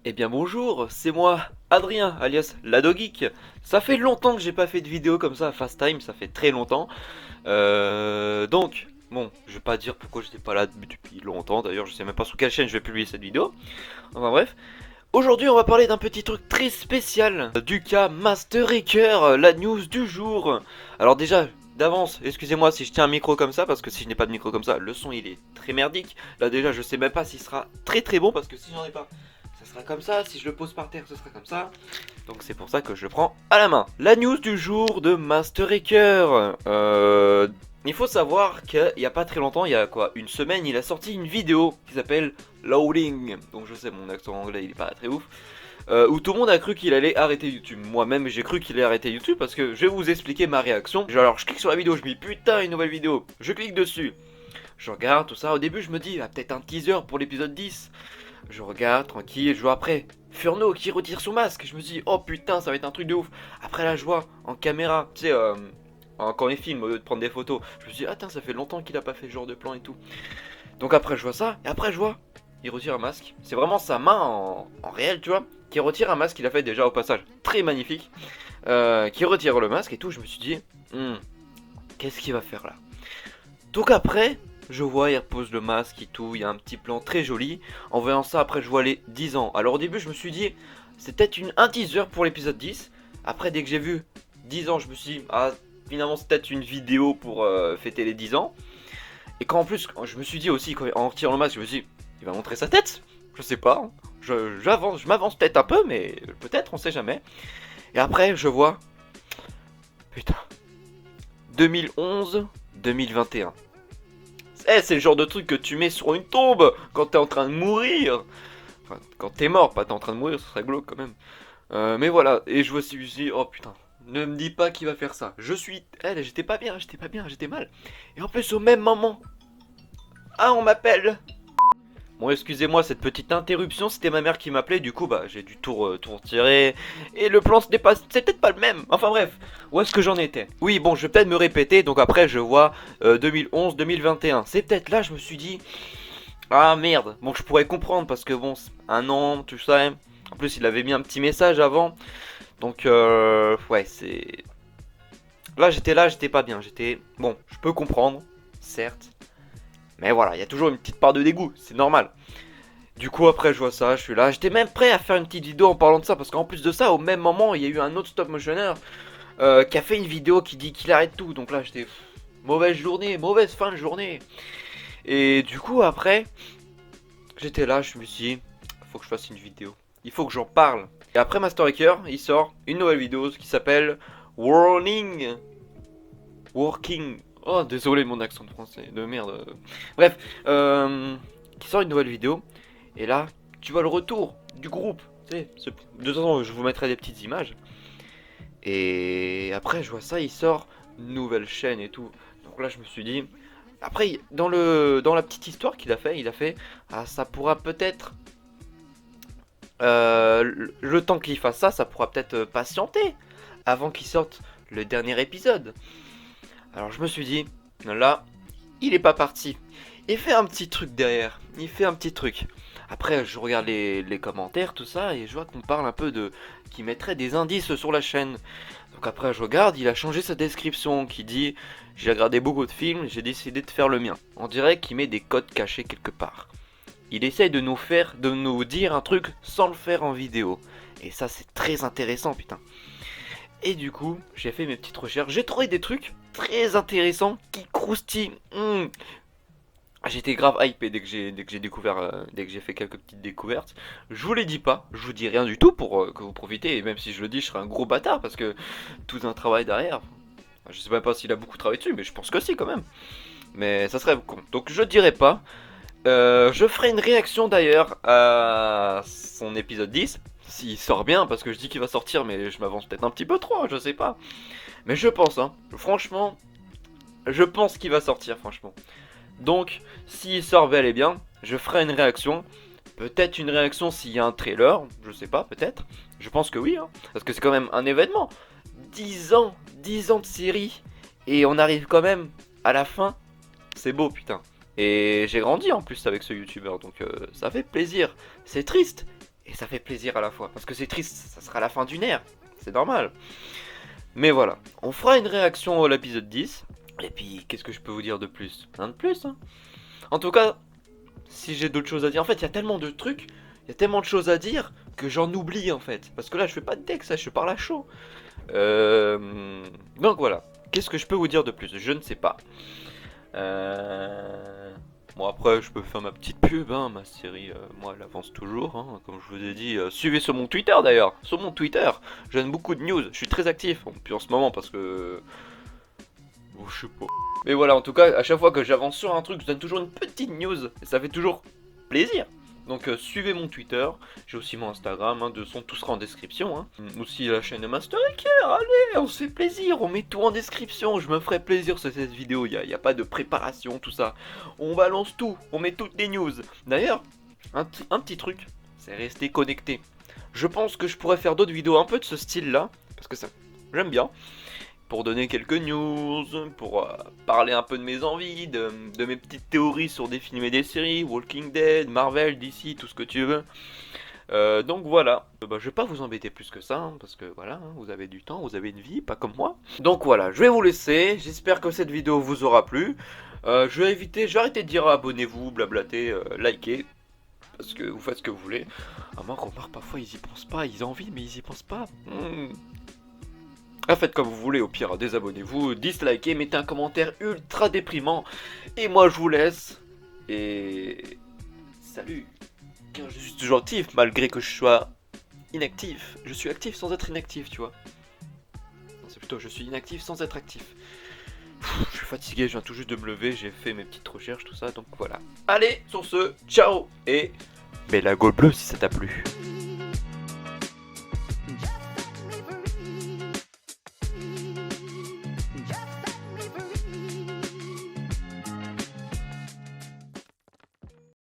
Eh bien bonjour, c'est moi, Adrien, alias Ladogeek. Ça fait longtemps que j'ai pas fait de vidéo comme ça à Fast Time, ça fait très longtemps. Bon, je vais pas dire pourquoi j'étais pas là depuis longtemps, d'ailleurs je sais même pas sur quelle chaîne je vais publier cette vidéo. Enfin bref, aujourd'hui on va parler d'un petit truc très spécial, du cas Master Hacker, la news du jour. Alors déjà, d'avance, excusez-moi si je tiens un micro comme ça, parce que si je n'ai pas de micro comme ça, le son il est très merdique. Là déjà je sais même pas s'il sera très très bon, parce que si j'en ai pas, ça sera comme ça, si je le pose par terre ce sera comme ça. Donc c'est pour ça que je le prends à la main. La news du jour de Master Hacker. Il faut savoir qu'il n'y a pas très longtemps, il y a quoi, une semaine, il a sorti une vidéo qui s'appelle Loading. Donc je sais, mon accent anglais il est pas très ouf. Où tout le monde a cru qu'il allait arrêter YouTube. Moi-même j'ai cru qu'il allait arrêter YouTube parce que je vais vous expliquer ma réaction. Alors je clique sur la vidéo, je me dis putain une nouvelle vidéo. Je clique dessus. Je regarde tout ça. Au début je me dis ah, peut-être un teaser pour l'épisode 10. Je regarde tranquille, je vois après Furno qui retire son masque. Je me dis oh putain ça va être un truc de ouf. Après là je vois en caméra, tu sais quand il filme au lieu de prendre des photos. Je me dis ah tiens ça fait longtemps qu'il a pas fait ce genre de plan et tout. Donc après je vois ça et après je vois il retire un masque. C'est vraiment sa main en réel tu vois. Qui retire un masque qu'il a fait déjà au passage très magnifique. Qui retire le masque et tout. Je me suis dit qu'est-ce qu'il va faire là. Donc après je vois, il repose le masque et tout, il y a un petit plan très joli. En voyant ça, après je vois les 10 ans. Alors au début, je me suis dit, c'est peut-être un teaser pour l'épisode 10. Après, dès que j'ai vu 10 ans, je me suis dit, ah, finalement, c'est peut-être une vidéo pour fêter les 10 ans. Et quand en plus, je me suis dit aussi, en retirant le masque, je me suis dit, il va montrer sa tête. Je sais pas, hein. Je m'avance peut-être un peu, mais peut-être, on sait jamais. Et après, je vois, putain, 2011-2021. C'est le genre de truc que tu mets sur une tombe quand t'es en train de mourir. Enfin, quand t'es mort, pas t'es en train de mourir, ce serait glauque quand même. Mais voilà, et je me suis dit, oh putain, ne me dis pas qu'il va faire ça. J'étais pas bien, j'étais mal. Et en plus, au même moment, ah, on m'appelle. Bon, excusez-moi cette petite interruption, c'était ma mère qui m'appelait, du coup, bah, j'ai dû tout retirer. Et le plan c'est peut-être pas le même. Enfin bref, où est-ce que j'en étais? Oui, bon, je vais peut-être me répéter, donc après, je vois 2011-2021. C'est peut-être là, je me suis dit, ah merde, bon, je pourrais comprendre parce que bon, un an, tout ça. En plus, il avait mis un petit message avant. Donc, ouais, c'est. Là, j'étais pas bien. Bon, je peux comprendre, certes. Mais voilà, il y a toujours une petite part de dégoût, c'est normal. Du coup, après, je vois ça, je suis là. J'étais même prêt à faire une petite vidéo en parlant de ça. Parce qu'en plus de ça, au même moment, il y a eu un autre stop motionner qui a fait une vidéo qui dit qu'il arrête tout. Donc là, j'étais. Mauvaise journée, mauvaise fin de journée. Et du coup, après, j'étais là, je me suis dit, faut que je fasse une vidéo. Il faut que j'en parle. Et après Master Hacker, il sort une nouvelle vidéo qui s'appelle Warning. Working. Oh, désolé mon accent de français, de merde. Bref, qui sort une nouvelle vidéo. Et là, tu vois le retour du groupe. Tu sais, de toute façon, je vous mettrai des petites images. Et après, je vois ça, il sort une nouvelle chaîne et tout. Donc là, je me suis dit. Après, dans la petite histoire qu'il a fait, ah, ça pourra peut-être. Le temps qu'il fasse ça, ça pourra peut-être patienter avant qu'il sorte le dernier épisode. Alors je me suis dit, là, il est pas parti. Il fait un petit truc derrière. Il fait un petit truc. Après, je regarde les commentaires, tout ça, et je vois qu'on parle un peu de. Qui mettrait des indices sur la chaîne. Donc après, je regarde, il a changé sa description qui dit j'ai regardé beaucoup de films, j'ai décidé de faire le mien. On dirait qu'il met des codes cachés quelque part. Il essaye de nous dire un truc sans le faire en vidéo. Et ça, c'est très intéressant, putain. Et du coup, j'ai fait mes petites recherches. J'ai trouvé des trucs très intéressants qui croustillent. J'étais grave hypé dès que j'ai découvert, dès que j'ai fait quelques petites découvertes. Je vous les dis pas, je vous dis rien du tout pour que vous profitez. Et même si je le dis, je serai un gros bâtard parce que tout un travail derrière. Je sais même pas s'il a beaucoup travaillé dessus, mais je pense que si quand même. Mais ça serait con. Donc je dirais pas. Je ferai une réaction d'ailleurs à son épisode 10. S'il sort bien, parce que je dis qu'il va sortir, mais je m'avance peut-être un petit peu trop, je sais pas. Mais je pense, hein. Franchement, je pense qu'il va sortir, franchement. Donc, s'il sort bel et bien, je ferai une réaction. Peut-être une réaction s'il y a un trailer, je sais pas, peut-être. Je pense que oui, hein. Parce que c'est quand même un événement. 10 ans de série. Et on arrive quand même à la fin. C'est beau, putain. Et j'ai grandi en plus avec ce youtubeur, donc ça fait plaisir. C'est triste, et ça fait plaisir à la fois. Parce que c'est triste, ça sera la fin d'une ère, c'est normal. Mais voilà, on fera une réaction à l'épisode 10. Et puis, qu'est-ce que je peux vous dire de plus? Rien de plus, hein. En tout cas, si j'ai d'autres choses à dire, en fait, il y a tellement de trucs, il y a tellement de choses à dire que j'en oublie en fait. Parce que là, je fais pas de texte, là, je parle à chaud. Donc voilà. Qu'est-ce que je peux vous dire de plus? Je ne sais pas. Bon, après, je peux faire ma petite pub, hein. Ma série, moi, elle avance toujours, hein. Comme je vous ai dit, suivez sur mon Twitter d'ailleurs. Sur mon Twitter, je donne beaucoup de news. Je suis très actif. Bon, puis en ce moment, parce que. Oh, je sais pas. Mais voilà, en tout cas, à chaque fois que j'avance sur un truc, je donne toujours une petite news. Et ça fait toujours plaisir. Donc suivez mon Twitter, j'ai aussi mon Instagram, hein, de son tout sera en description. Hein. Aussi la chaîne de Master Hacker, allez, on se fait plaisir, on met tout en description, je me ferai plaisir sur cette vidéo, il n'y a pas de préparation, tout ça. On balance tout, on met toutes les news. D'ailleurs, un petit truc, c'est rester connecté. Je pense que je pourrais faire d'autres vidéos un peu de ce style-là, parce que ça, j'aime bien. Pour donner quelques news, pour parler un peu de mes envies, de mes petites théories sur des films et des séries, Walking Dead, Marvel, DC, tout ce que tu veux. Donc voilà, je vais pas vous embêter plus que ça, hein, parce que voilà, hein, vous avez du temps, vous avez une vie, pas comme moi. Donc voilà, je vais vous laisser, j'espère que cette vidéo vous aura plu. Je vais arrêter de dire abonnez-vous, blablater, likez. Parce que vous faites ce que vous voulez. À moins qu'on remarque parfois ils y pensent pas, ils ont envie mais ils y pensent pas. Faites comme vous voulez, au pire, désabonnez-vous, dislikez, mettez un commentaire ultra déprimant. Et moi, je vous laisse. Et... salut. Car je suis toujours actif, malgré que je sois inactif. Je suis actif sans être inactif, tu vois. Non, c'est plutôt, je suis inactif sans être actif. Je suis fatigué, je viens tout juste de me lever, j'ai fait mes petites recherches, tout ça, donc voilà. Allez, sur ce, ciao. Et... mets la gaule bleue si ça t'a plu.